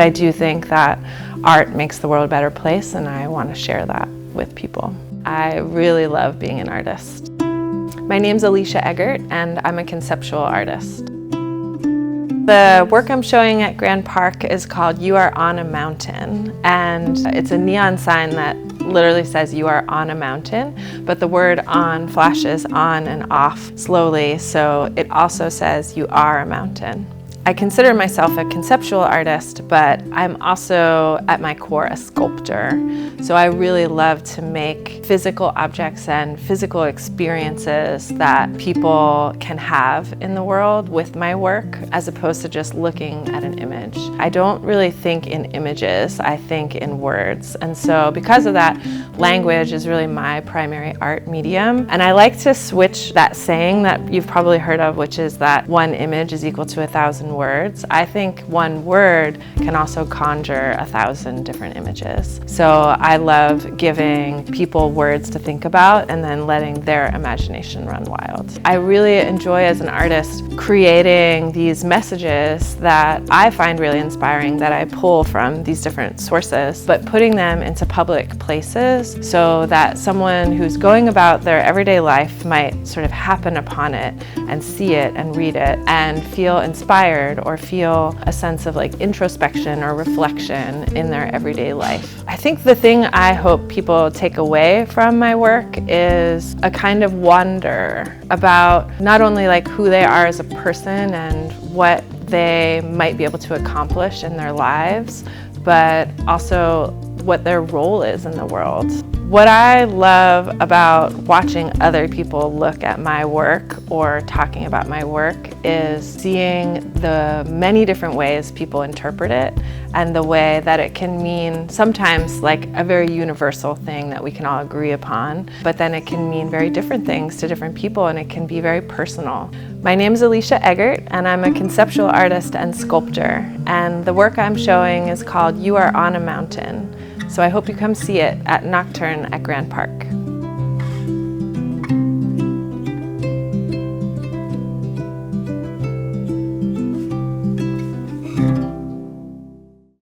I do think that art makes the world a better place, and I want to share that with people. I really love being an artist. My name's Alicia Eggert, and I'm a conceptual artist. The work I'm showing at Grand Park is called You Are On a Mountain, and it's a neon sign that literally says you are on a mountain, but the word on flashes on and off slowly, so it also says you are a mountain. I consider myself a conceptual artist, but I'm also at my core a sculptor. So I really love to make physical objects and physical experiences that people can have in the world with my work, as opposed to just looking at an image. I don't really think in images, I think in words. And so because of that, language is really my primary art medium. And I like to switch that saying that you've probably heard of, which is that one image is equal to 1,000 words. I think one word can also conjure 1,000 different images. So I love giving people words to think about and then letting their imagination run wild. I really enjoy, as an artist, creating these messages that I find really inspiring, that I pull from these different sources, but putting them into public places so that someone who's going about their everyday life might sort of happen upon it and see it and read it and feel inspired or feel a sense of like introspection or reflection in their everyday life. I think the thing I hope people take away from my work is a kind of wonder about not only like who they are as a person and what they might be able to accomplish in their lives, but also what their role is in the world. What I love about watching other people look at my work or talking about my work is seeing the many different ways people interpret it, and the way that it can mean sometimes like a very universal thing that we can all agree upon, but then it can mean very different things to different people, and it can be very personal. My name is Alicia Eggert, and I'm a conceptual artist and sculptor, and the work I'm showing is called You Are On a Mountain. So I hope you come see it at Nocturne at Grand Park.